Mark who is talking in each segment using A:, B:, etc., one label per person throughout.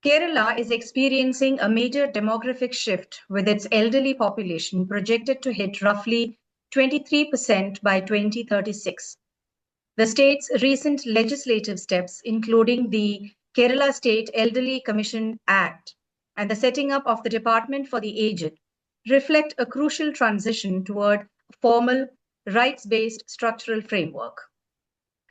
A: Kerala is experiencing a major demographic shift with its elderly population projected to hit roughly 23% by 2036. The state's recent legislative steps, including the Kerala State Elderly Commission Act and the setting up of the Department for the Aged, reflect a crucial transition toward a formal, rights-based structural framework.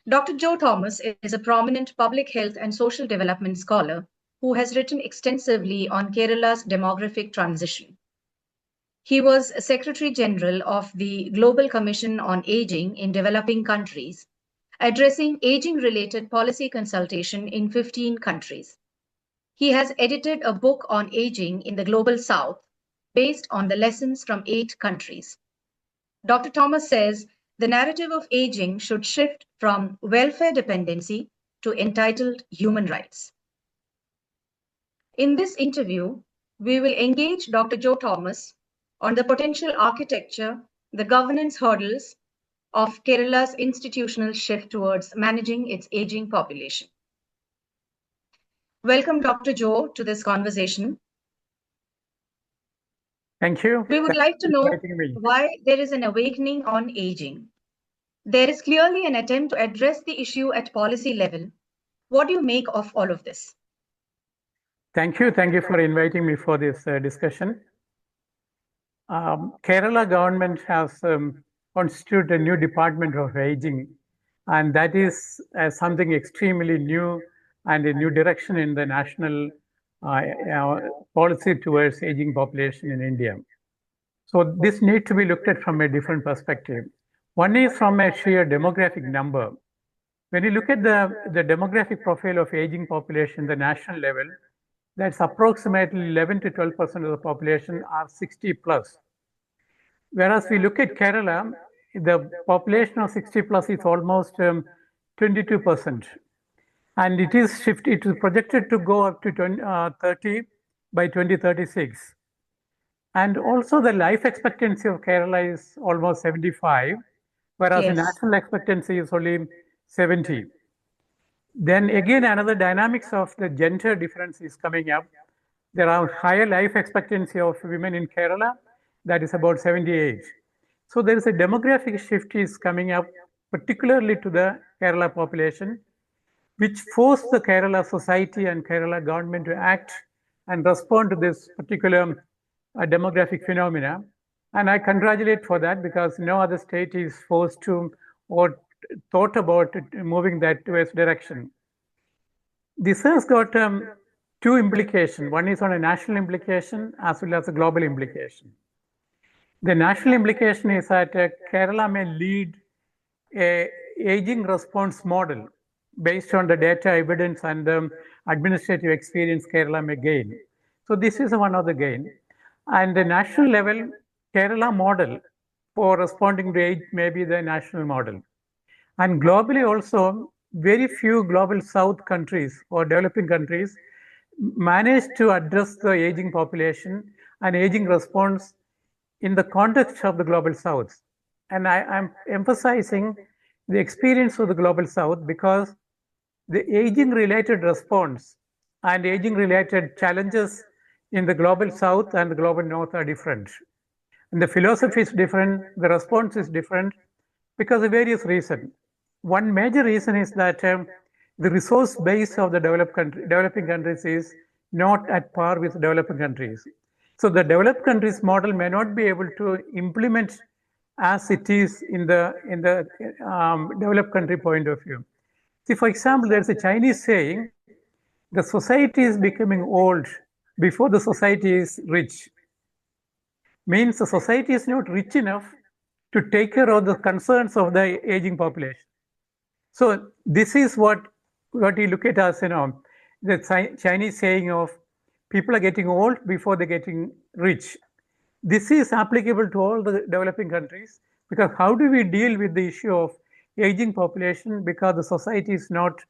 A: Dr. Joe Thomas is a prominent public health and social development scholar who has written extensively on Kerala's demographic transition. He was Secretary General of the Global Commission on Aging in Developing Countries, addressing aging-related policy consultation in 15 countries. He has edited a book on aging in the Global South based on the lessons from 8 countries. Dr. Thomas says the narrative of aging should shift from welfare dependency to entitled human rights. In this interview, we will engage Dr. Joe Thomas on the potential architecture, the governance hurdles of Kerala's institutional shift towards managing its aging population. Welcome, Dr. Joe, to this conversation.
B: Thank you.
A: We would like to know why there is an awakening on aging. There is clearly an attempt to address the issue at policy level. What do you make of all of this?
B: Thank you. Thank you for inviting me for this discussion. Kerala government has constituted a new Department of Aging, and that is something extremely new and a new direction in the national policy towards aging population in India. So this needs to be looked at from a different perspective. One is from a sheer demographic number. When you look at the demographic profile of aging population at the national level, that's approximately 11 to 12% of the population are 60 plus. Whereas we look at Kerala, the population of 60 plus is almost 22%. And it is projected to go up to 30 by 2036. And also the life expectancy of Kerala is almost 75, whereas the national expectancy is only 70. Then again, another dynamics of the gender difference is coming up. There are higher life expectancy of women in Kerala, that is about 78. So there is a demographic shift is coming up, particularly to the Kerala population, which forced the Kerala society and Kerala government to act and respond to this particular demographic phenomena. And I congratulate for that, because no other state is forced to or thought about moving that towards direction. This has got two implications. One is on a national implication as well as a global implication. The national implication is that Kerala may lead a aging response model based on the data evidence and the administrative experience Kerala may gain. So this is one of the gain. And the national level, Kerala model for responding to age may be the national model. And globally also, very few global South countries or developing countries manage to address the aging population and aging response in the context of the global South. And I'm emphasizing the experience of the global South because the aging related response and aging related challenges in the global South and the global North are different. And the philosophy is different, the response is different because of various reasons. One major reason is that the resource base of the developing countries is not at par with developing countries. So the developed countries model may not be able to implement as it is in the developed country point of view. See, for example, there's a Chinese saying, the society is becoming old before the society is rich. Means the society is not rich enough to take care of the concerns of the aging population. So this is what you look at as, the Chinese saying of people are getting old before they're getting rich. This is applicable to all the developing countries, because how do we deal with the issue of aging population, because the society is not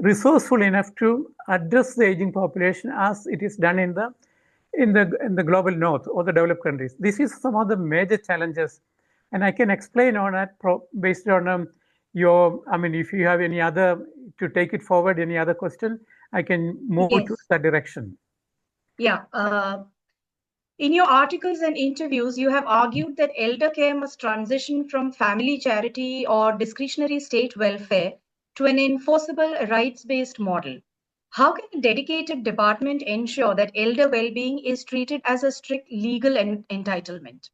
B: resourceful enough to address the aging population as it is done in the global North or the developed countries. This is some of the major challenges, and I can explain on that based on if you have any other to take it forward, any other question, I can move
A: Yes.
B: to that direction.
A: Yeah. In your articles and interviews, you have argued that elder care must transition from family charity or discretionary state welfare to an enforceable rights-based model. How can a dedicated department ensure that elder well-being is treated as a strict legal entitlement?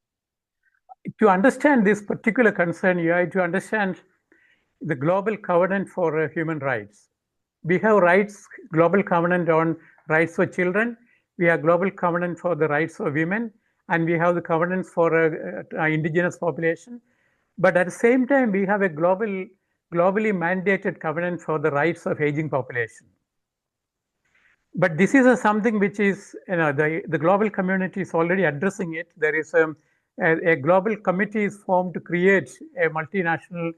B: To understand this particular concern, you have to understand the Global Covenant for Human Rights. We have rights, Global Covenant on rights for children. We have Global Covenant for the rights of women, and we have the covenants for indigenous population. But at the same time, we have a globally mandated covenant for the rights of aging population. But this is something which is, the global community is already addressing it. There is a global committee is formed to create a multinational,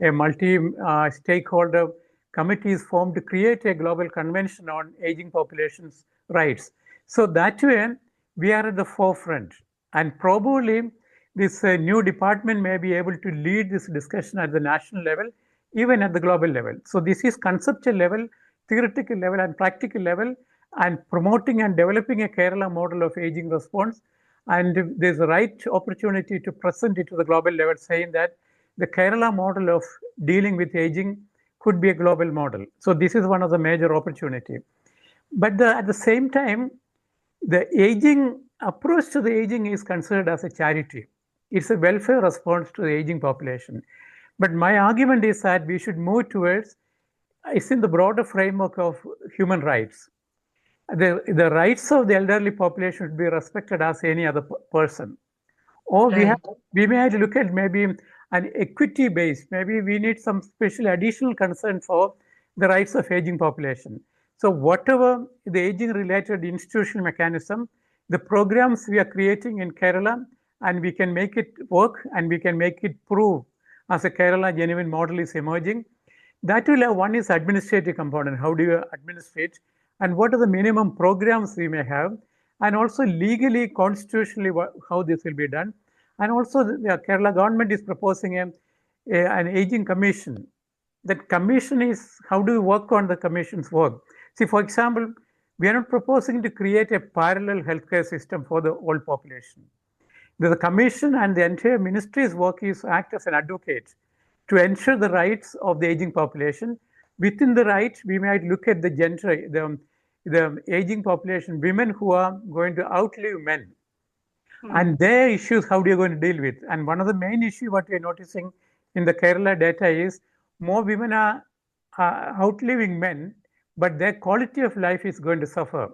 B: a multi-stakeholder committee is formed to create a global convention on aging populations' rights. So that way, we are at the forefront. And probably this new department may be able to lead this discussion at the national level, even at the global level. So this is conceptual level, theoretical level, and practical level, and promoting and developing a Kerala model of aging response. And there's a right opportunity to present it to the global level, saying that the Kerala model of dealing with aging could be a global model. So this is one of the major opportunity. But at the same time, the aging approach to the aging is considered as a charity. It's a welfare response to the aging population. But my argument is that we should move towards, it's in the broader framework of human rights. The rights of the elderly population should be respected as any other person. Or we may have to look at maybe an equity based, maybe we need some special additional concern for the rights of aging population. So whatever the aging related institutional mechanism, the programs we are creating in Kerala, and we can make it work and we can make it prove as a Kerala genuine model is emerging. That will have one is administrative component. How do you administrate? And what are the minimum programs we may have? And also legally, constitutionally, how this will be done. And also the Kerala government is proposing an aging commission. That commission is, how do you work on the commission's work? See, for example, we are not proposing to create a parallel healthcare system for the whole population. The commission and the entire ministry's work is to act as an advocate to ensure the rights of the aging population. Within the right, we might look at the gender, the aging population, women who are going to outlive men. And their issues, how are you going to deal with? And one of the main issues what we're noticing in the Kerala data is more women are outliving men, but their quality of life is going to suffer.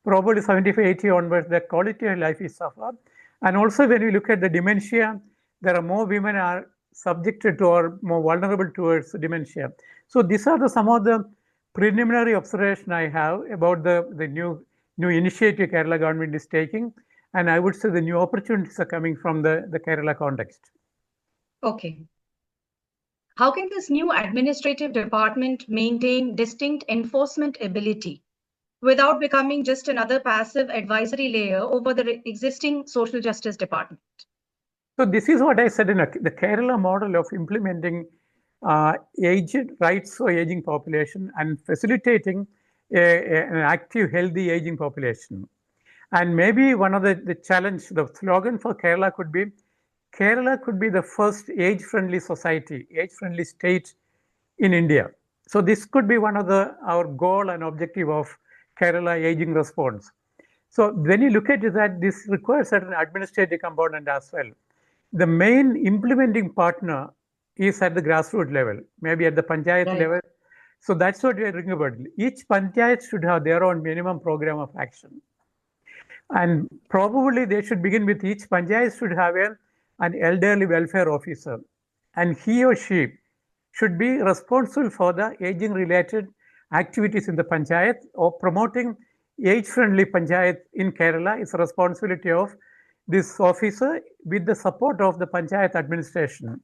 B: Probably 75, 80 onwards, their quality of life is suffer. And also when we look at the dementia, there are more women are subjected to or more vulnerable towards dementia. So these are some of the preliminary observation I have about the new initiative Kerala government is taking. And I would say the new opportunities are coming from the Kerala context.
A: Okay. How can this new administrative department maintain distinct enforcement ability without becoming just another passive advisory layer over the existing social justice department?
B: So this is what I said in the Kerala model of implementing aged rights for aging population and facilitating an active, healthy aging population. And maybe one of the challenge, the slogan for Kerala could be the first age-friendly society, age-friendly state in India. So this could be one of our goal and objective of Kerala aging response. So when you look at it, that this requires certain administrative component as well. The main implementing partner is at the grassroots level, maybe at the panchayat level. So that's what we are thinking about. Each panchayat should have their own minimum program of action. And probably they should begin with each panchayat should have an elderly welfare officer. And he or she should be responsible for the aging related activities in the panchayat or promoting age-friendly panchayat in Kerala is a responsibility of this officer with the support of the panchayat administration.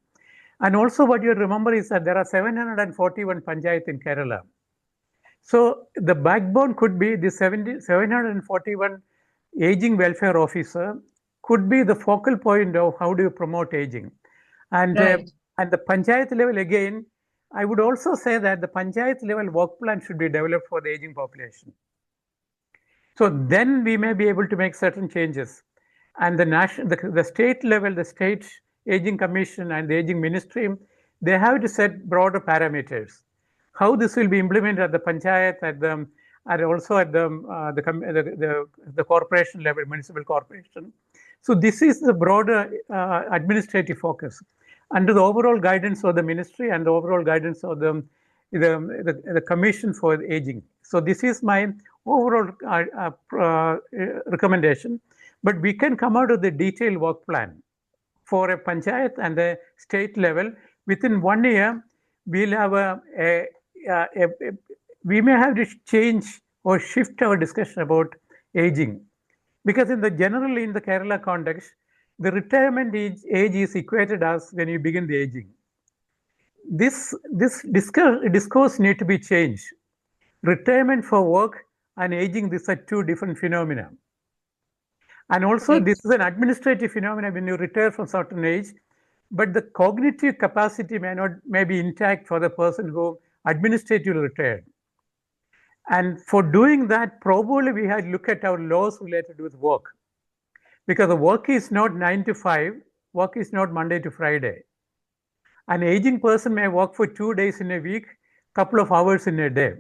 B: And also what you remember is that there are 741 panchayat in Kerala. So the backbone could be the 741 aging welfare officer could be the focal point of how do you promote aging. And, and the panchayat level again, I would also say that the panchayat level work plan should be developed for the aging population. So then we may be able to make certain changes. And the state level, the state aging commission and the aging ministry, they have to set broader parameters. How this will be implemented at the panchayat, and also at the corporation level, municipal corporation. So this is the broader administrative focus under the overall guidance of the ministry and the overall guidance of the Commission for Aging. So this is my overall recommendation. But we can come out of the detailed work plan for a panchayat and the state level. Within 1 year, we'll have we may have to change or shift our discussion about aging. Because generally in the Kerala context, the retirement age is equated as when you begin the aging. This discourse need to be changed. Retirement for work and aging, these are two different phenomena. And also this is an administrative phenomenon when you retire from certain age, but the cognitive capacity may be intact for the person who administratively retired. And for doing that, probably we had to look at our laws related with work. Because the work is not 9 to 5, work is not Monday to Friday. An aging person may work for 2 days in a week, couple of hours in a day.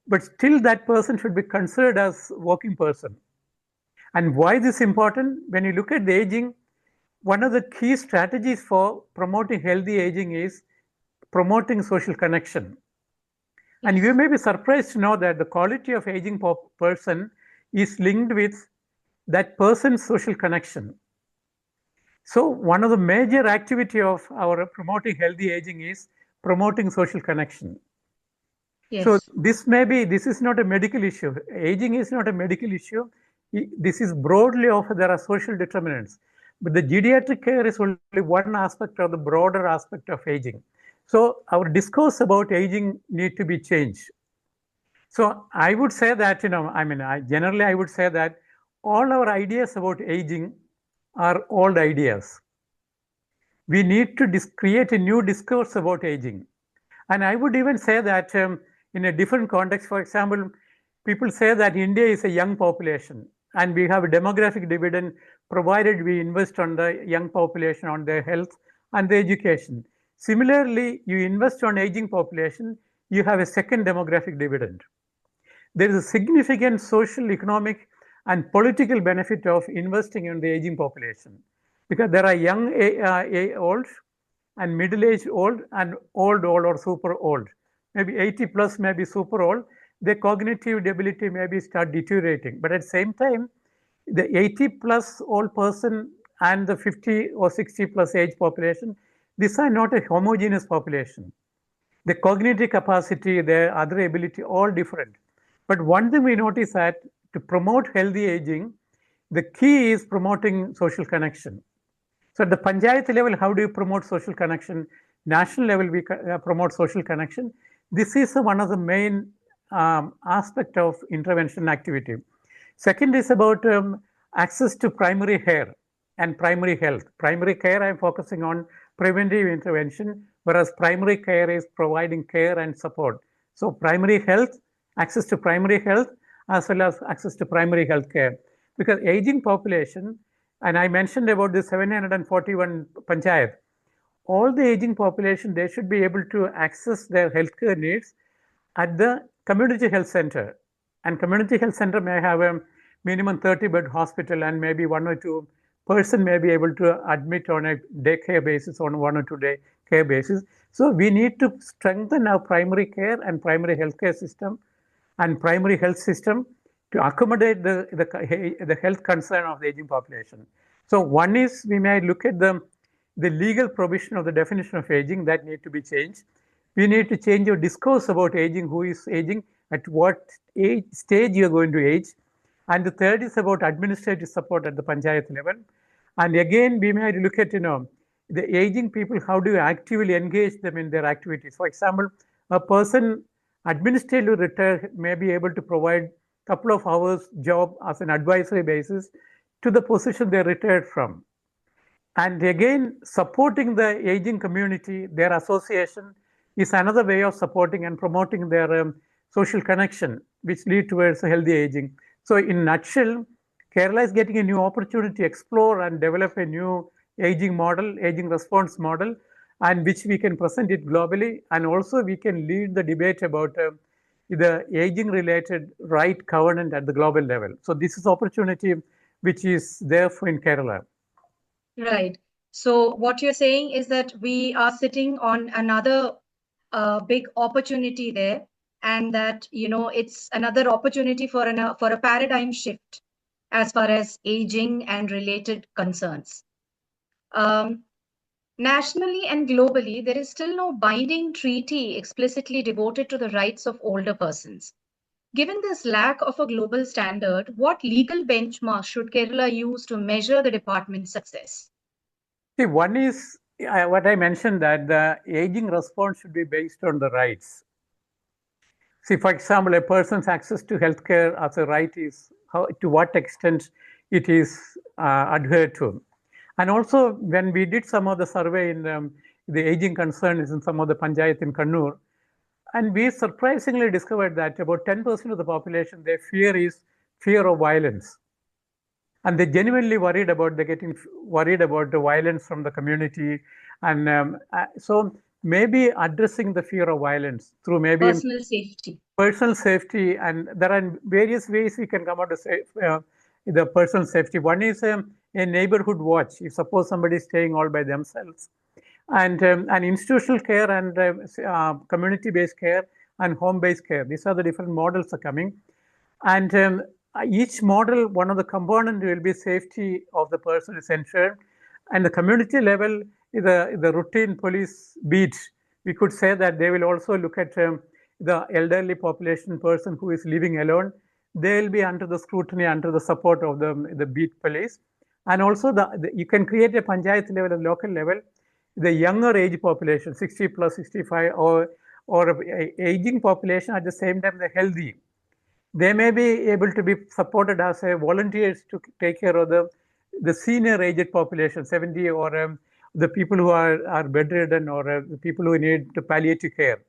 B: But still that person should be considered as working person. And why this is important? When you look at the aging, one of the key strategies for promoting healthy aging is promoting social connection. And you may be surprised to know that the quality of aging person is linked with that person's social connection. So one of the major activity of our promoting healthy aging is promoting social connection. Yes. So this is not a medical issue. Aging is not a medical issue. This is broadly there are social determinants. But the geriatric care is only one aspect of the broader aspect of aging. So our discourse about aging need to be changed. So I would say that, generally I would say that all our ideas about aging are old ideas. We need to create a new discourse about aging. And I would even say that in a different context, for example, people say that India is a young population and we have a demographic dividend provided we invest on the young population, on their health and their education. Similarly, you invest on aging population, you have a second demographic dividend. There is a significant social, economic and political benefit of investing in the aging population because there are young old and middle-aged old and old or super old. Maybe 80 plus, maybe super old. Their cognitive ability maybe start deteriorating. But at the same time, the 80 plus old person and the 50 or 60 plus age population, these are not a homogeneous population. The cognitive capacity, their other ability, all different. But one thing we notice that to promote healthy aging, the key is promoting social connection. So at the panchayat level, how do you promote social connection? National level, we promote social connection. This is one of the main aspect of intervention activity. Second is about access to primary care and primary health. Primary care, I'm focusing on preventive intervention, whereas primary care is providing care and support. So primary health, access to primary health, as well as access to primary health care. Because aging population, and I mentioned about the 741 panchayat, all the aging population, they should be able to access their healthcare needs at the community health center. And community health center may have a minimum 30-bed hospital and maybe 1 or 2 person may be able to admit on a day care basis, on 1 or 2 day care basis. So we need to strengthen our primary care and primary healthcare system and primary health system to accommodate the health concern of the aging population. So one is we may look at the legal provision of the definition of aging that need to be changed. We need to change your discourse about aging, who is aging, at what stage you are going to age. And the third is about administrative support at the panchayat level. And again, we may look at, the aging people, how do you actively engage them in their activities? For example, a person administratively retired may be able to provide a couple of hours job as an advisory basis to the position they retired from. And again, supporting the aging community, their association, is another way of supporting and promoting their social connection, which lead towards a healthy aging. So in a nutshell, Kerala is getting a new opportunity to explore and develop a new aging model, aging response model, and which we can present it globally. And also we can lead the debate about the aging related right covenant at the global level. So this is opportunity which is there for in Kerala.
A: Right. So what you're saying is that we are sitting on another big opportunity there, and that it's another opportunity for a paradigm shift as far as aging and related concerns. Nationally and globally, there is still no binding treaty explicitly devoted to the rights of older persons. Given this lack of a global standard, what legal benchmark should Kerala use to measure the department's success?
B: See, one is what I mentioned, that the aging response should be based on the rights. See, for example, a person's access to healthcare as a right is to what extent it is adhered to. And also, when we did some of the survey in the aging concerns in some of the panchayat in Kannur, and we surprisingly discovered that about 10% of the population, their fear is fear of violence. And they genuinely they're getting worried about the violence from the community. And so maybe addressing the fear of violence through maybe personal safety, and there are various ways we can come out to say the personal safety. One is a neighborhood watch. If suppose somebody is staying all by themselves, and institutional care and community-based care and home-based care. These are the different models are coming. And each model, one of the component will be safety of the person is ensured. And the community level, the routine police beat, we could say that they will also look at the elderly population person who is living alone. They will be under the scrutiny, under the support of the beat police. And also you can create a panchayat level and local level, the younger age population, 60 plus 65, or aging population at the same time they're healthy. They may be able to be supported as volunteers to take care of the senior aged population, 70, or the people who are bedridden, or the people who need the palliative care.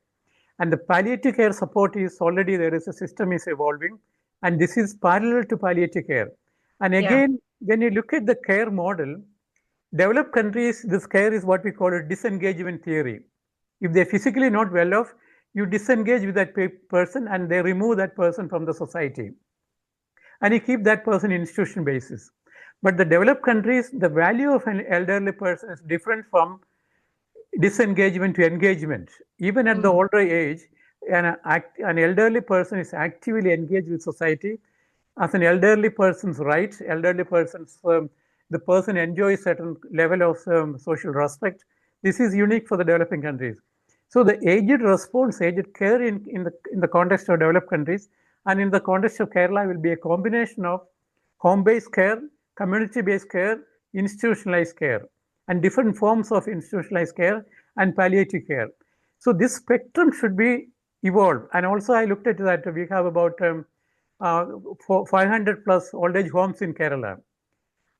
B: And the palliative care support is already there is a system is evolving, and this is parallel to palliative care. And again, when you look at the care model, developed countries, this care is what we call a disengagement theory. If they're physically not well off, you disengage with that person and they remove that person from the society. And you keep that person in institution basis. But the developed countries, the value of an elderly person is different from disengagement to engagement. Even at the older age, an elderly person is actively engaged with society. As an elderly person's rights, elderly person's the person enjoys certain level of social respect. This is unique for the developing countries. So the aged response, aged care in the context of developed countries and in the context of Kerala will be a combination of home-based care, community-based care, institutionalized care, and different forms of institutionalized care and palliative care. So this spectrum should be evolved. And also I looked at that we have about 500 plus old age homes in Kerala.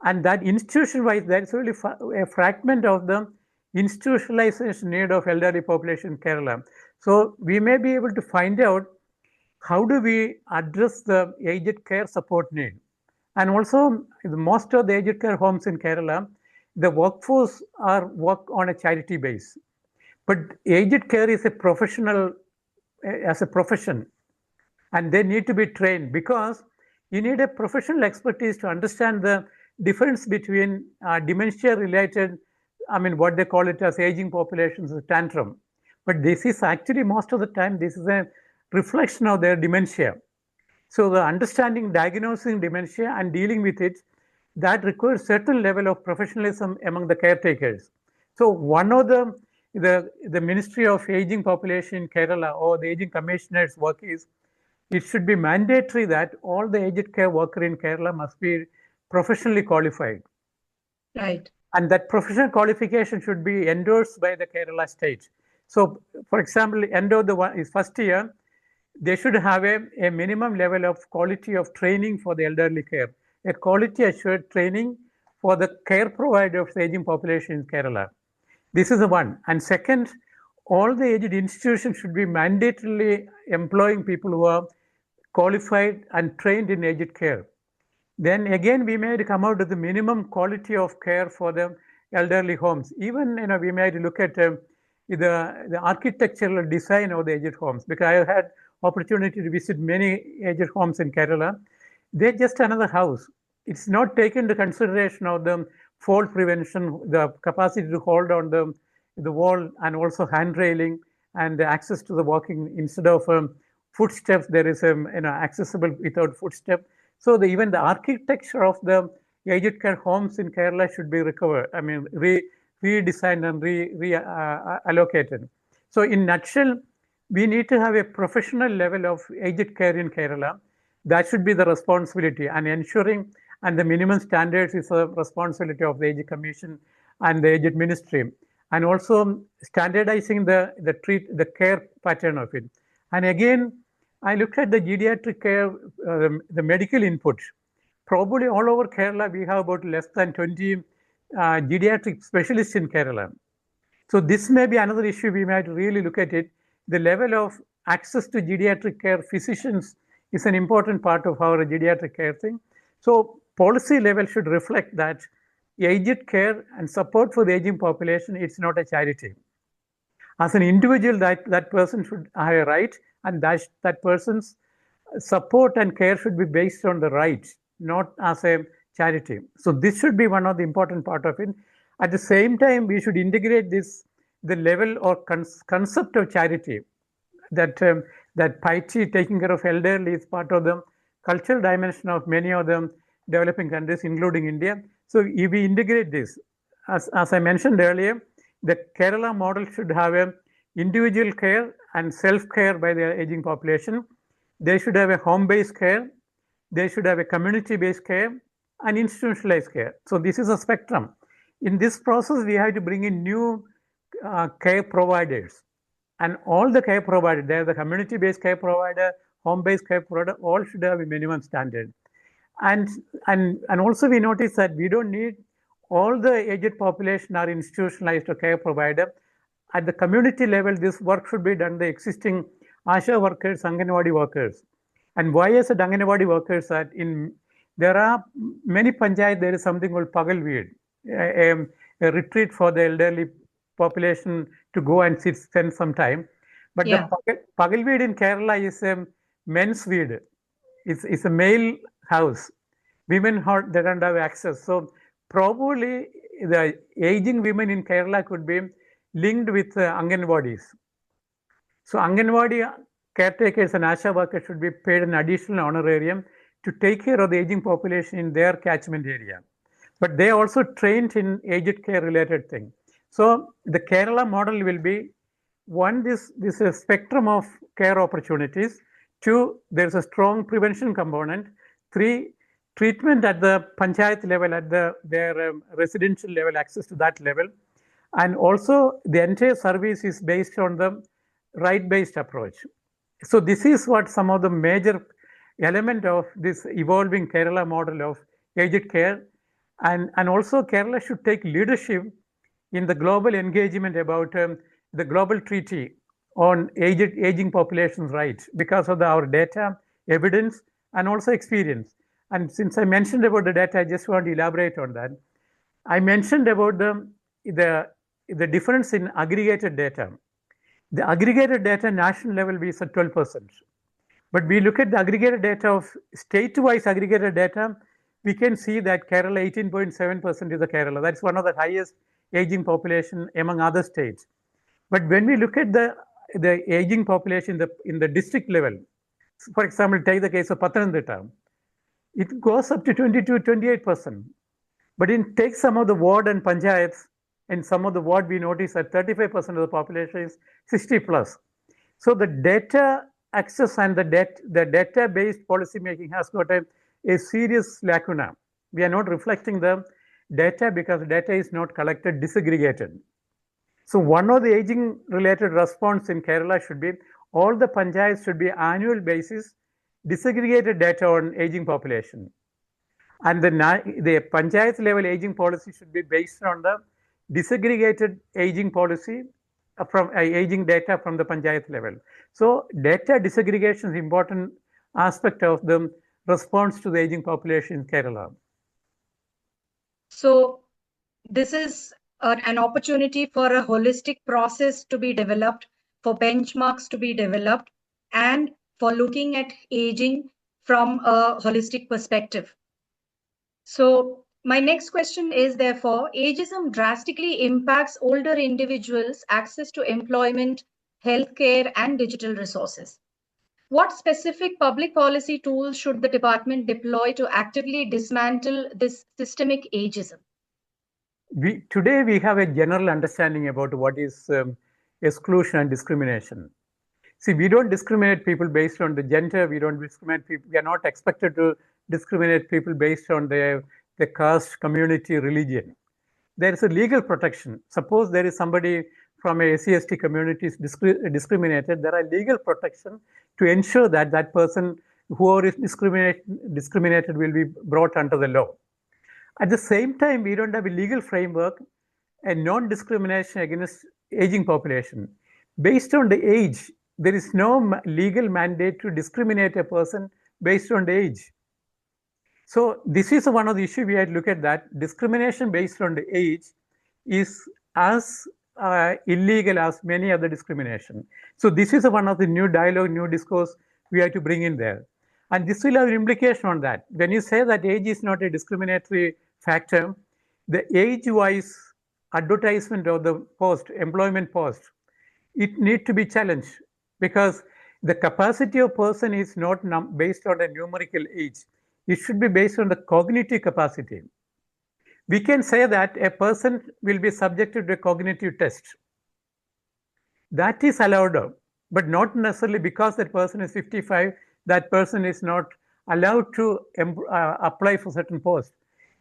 B: And that institution-wise, that's only a fragment of the institutionalization need of elderly population in Kerala. So we may be able to find out how do we address the aged care support need. And also, most of the aged care homes in Kerala, the workforce work on a charity base. But aged care is a professional, as a profession, and they need to be trained because you need a professional expertise to understand the difference between dementia-related, what they call it as aging populations, a tantrum. But this is actually, most of the time, this is a reflection of their dementia. So the understanding, diagnosing dementia and dealing with it, that requires certain level of professionalism among the caretakers. So one of the Ministry of Aging Population in Kerala or the Aging Commissioner's work is, it should be mandatory that all the aged care worker in Kerala must be professionally qualified.
A: Right.
B: And that professional qualification should be endorsed by the Kerala state. So, for example, end of the first year, they should have a minimum level of quality of training for the elderly care, a quality assured training for the care provider of the aging population in Kerala. This is the one. And second, all the aged institutions should be mandatorily employing people who are qualified and trained in aged care. Then again, we may come out with the minimum quality of care for the elderly homes. Even we might look at the architectural design of the aged homes, because I have had opportunity to visit many aged homes in Kerala. They're just another house. It's not taken into consideration of the fall prevention, the capacity to hold on the wall, and also hand railing and the access to the walking. Instead of footsteps, there is accessible without footstep. So even the architecture of the aged care homes in Kerala should be recovered. I mean, redesigned and reallocated. So in nutshell, we need to have a professional level of aged care in Kerala. That should be the responsibility, and ensuring, and the minimum standards is the responsibility of the Aged Commission and the Aged Ministry, and also standardizing the care pattern of it. And again, I looked at the geriatric care, the medical input. Probably all over Kerala, we have about less than 20 geriatric specialists in Kerala. So this may be another issue we might really look at it. The level of access to geriatric care physicians is an important part of our geriatric care thing. So policy level should reflect that aged care and support for the aging population, it's not a charity. As an individual, that person should have a right, and that person's support and care should be based on the right, not as a charity. So this should be one of the important part of it. At the same time, we should integrate the level or concept of charity, that piety, taking care of elderly, is part of the cultural dimension of many of the developing countries, including India. So if we integrate this, as I mentioned earlier, the Kerala model should have a individual care and self-care by the aging population. They should have a home-based care. They should have a community-based care and institutionalized care. So this is a spectrum. In this process, we have to bring in new care providers. And all the care providers, they are the community-based care provider, home-based care provider, all should have a minimum standard. And also we notice that we don't need all the aged population are institutionalized or care provider. At the community level, this work should be done by existing ASHA workers, Anganwadi workers. And why as a Anganwadi workers that there are many panchayat, there is something called Pagalveed, a retreat for the elderly population to go and spend some time. But the Pagalveed in Kerala is a men's weed. It's a male house. Women they don't have access. So probably the aging women in Kerala could be linked with Anganwadis. So Anganwadi caretakers and ASHA workers should be paid an additional honorarium to take care of the aging population in their catchment area. But they are also trained in aged care related thing. So the Kerala model will be, one, this is a spectrum of care opportunities. Two, there's a strong prevention component. Three, treatment at the panchayat level, at their residential level, access to that level. And also the entire service is based on the right-based approach. So this is what some of the major element of this evolving Kerala model of aged care. And also Kerala should take leadership in the global engagement about the global treaty on aging population's rights because of our data, evidence, and also experience. And since I mentioned about the data, I just want to elaborate on that. I mentioned about the difference in aggregated data. The aggregated data national level is at 12%. But we look at the aggregated data of state-wise aggregated data, we can see that Kerala 18.7% is the Kerala. That's one of the highest aging population among other states. But when we look at the aging population in the district level, for example, take the case of Pathanamthitta, it goes up to 28%. But take some of the ward and panchayats, and some of the ward we notice that 35% of the population is 60 plus. So the data access and the data-based policy making has got a serious lacuna. We are not reflecting the data because data is not collected, disaggregated. So one of the aging related response in Kerala should be all the panchayats should be annual basis disaggregated data on aging population. And the panchayat level aging policy should be based on the disaggregated aging policy from aging data from the panchayat level. So data disaggregation is important aspect of the response to the aging population in Kerala.
A: So this is an opportunity for a holistic process to be developed, for benchmarks to be developed, and for looking at aging from a holistic perspective. So my next question is, therefore, ageism drastically impacts older individuals' access to employment, healthcare, and digital resources. What specific public policy tools should the department deploy to actively dismantle this systemic ageism?
B: Today we have a general understanding about what is exclusion and discrimination. See, we don't discriminate people based on the gender. We don't discriminate people. We are not expected to discriminate people based on their caste, community, religion. There is a legal protection. Suppose there is somebody from a SC/ST community is discriminated, there are legal protection to ensure that that person, whoever is discriminated will be brought under the law. At the same time, we don't have a legal framework and non-discrimination against aging population. Based on the age, there is no legal mandate to discriminate a person based on the age. So this is one of the issues we had to look at, that discrimination based on the age is as illegal as many other discrimination. So this is one of the new dialogue, new discourse we have to bring in there. And this will have an implication on that. When you say that age is not a discriminatory factor, the age-wise advertisement of the post, employment post, it needs to be challenged, because the capacity of person is not based on a numerical age. It should be based on the cognitive capacity. We can say that a person will be subjected to a cognitive test. That is allowed, but not necessarily because that person is 55, that person is not allowed to apply for certain posts.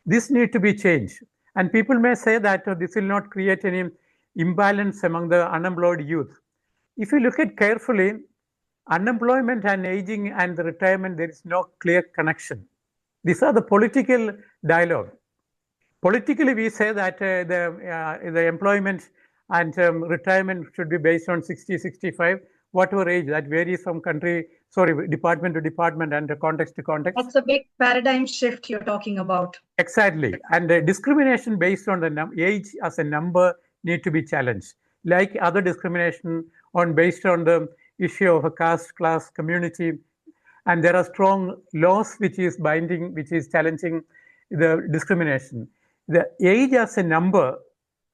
B: This needs to be changed. And people may say that this will not create any imbalance among the unemployed youth. If you look at carefully, unemployment and aging and the retirement, there is no clear connection. These are the political dialogue. Politically, we say that the employment and retirement should be based on 60, 65, whatever age. That varies from department to department and context to context.
A: That's a big paradigm shift you're talking about.
B: Exactly. And discrimination based on the age as a number need to be challenged. Like other discrimination based on the issue of a caste, class, community. And there are strong laws which is binding, which is challenging the discrimination. The age as a number,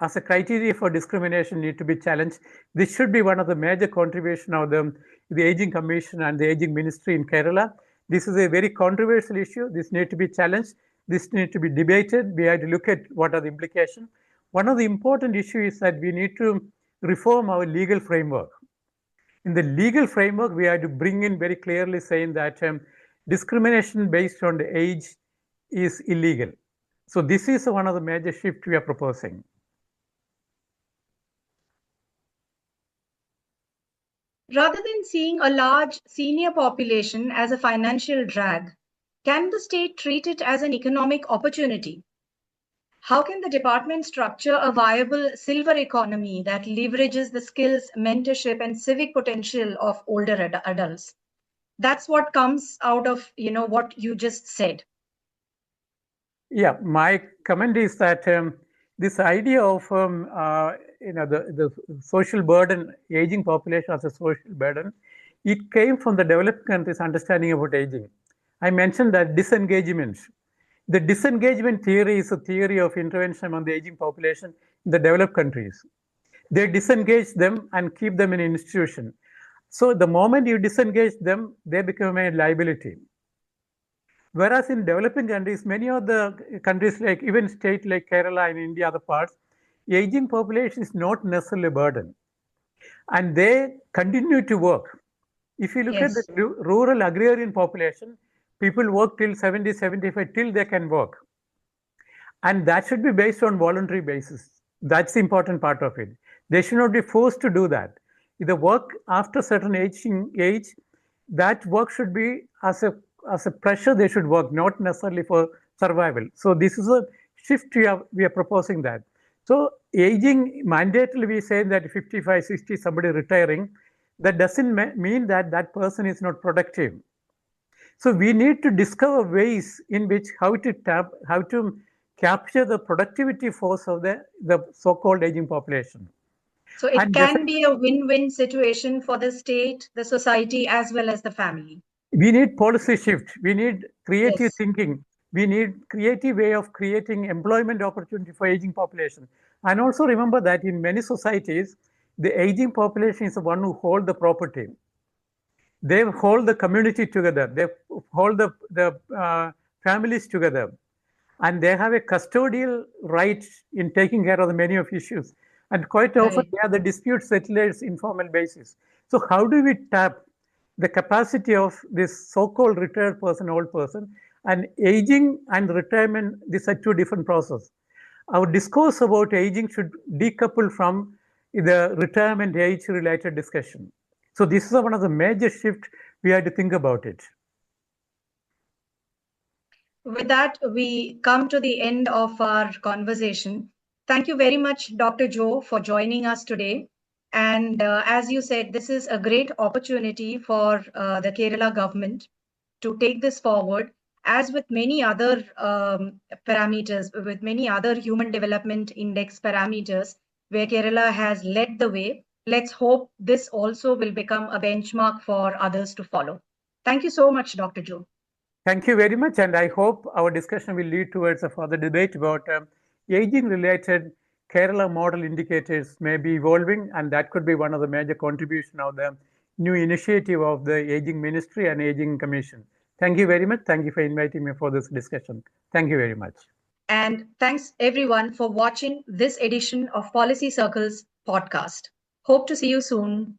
B: as a criteria for discrimination need to be challenged. This should be one of the major contribution of the Aging Commission and the Aging Ministry in Kerala. This is a very controversial issue. This needs to be challenged. This needs to be debated. We have to look at what are the implications. One of the important issues is that we need to reform our legal framework. In the legal framework, we have to bring in very clearly saying that discrimination based on the age is illegal. So this is one of the major shifts we are proposing.
A: Rather than seeing a large senior population as a financial drag, can the state treat it as an economic opportunity? How can the department structure a viable silver economy that leverages the skills, mentorship, and civic potential of older adults? That's what comes out of what you just said.
B: Yeah, my comment is that this idea of the social burden, aging population as a social burden, it came from the developed countries' understanding about aging. I mentioned that disengagement. The disengagement theory is a theory of intervention among the aging population in the developed countries. They disengage them and keep them in an institution. So the moment you disengage them, they become a liability. Whereas in developing countries, many of the countries, like even states like Kerala and India, other parts, aging population is not necessarily a burden. And they continue to work. If you look at the rural agrarian population, people work till 70, 75, till they can work. And that should be based on voluntary basis. That's the important part of it. They should not be forced to do that. If they work after certain age, that work should be as a pressure they should work, not necessarily for survival. So this is a shift we are proposing that. So aging, mandatorily we say that 55, 60, somebody retiring, that doesn't mean that that person is not productive. So we need to discover ways in which how to capture the productivity force of the so-called aging population.
A: So it
B: And
A: can be a win-win situation for the state, the society, as well as the family.
B: we need policy shift. We need creative
A: Yes.
B: thinking. We need creative way of creating employment opportunity for aging population. And also remember that in many societies, the aging population is the one who hold the property. They hold the community together. They hold the families together, and they have a custodial right in taking care of the many of issues. And quite often,
A: Right.
B: they are the dispute settlers informal basis. So, how do we tap the capacity of this so-called retired person, old person, and aging and retirement? These are two different processes. Our discourse about aging should decouple from the retirement age related discussion. So this is one of the major shifts we had to think about it.
A: With that, we come to the end of our conversation. Thank you very much, Dr. Joe, for joining us today. And as you said, this is a great opportunity for the Kerala government to take this forward, as with many other parameters, with many other human development index parameters, where Kerala has led the way. Let's hope this also will become a benchmark for others to follow. Thank you so much, Dr. Joe.
B: Thank you very much, and I hope our discussion will lead towards a further debate about aging-related Kerala model indicators may be evolving, and that could be one of the major contribution of the new initiative of the Aging Ministry and Aging Commission. Thank you very much. Thank you for inviting me for this discussion. Thank you very much.
A: And thanks everyone for watching this edition of Policy Circles podcast. Hope to see you soon.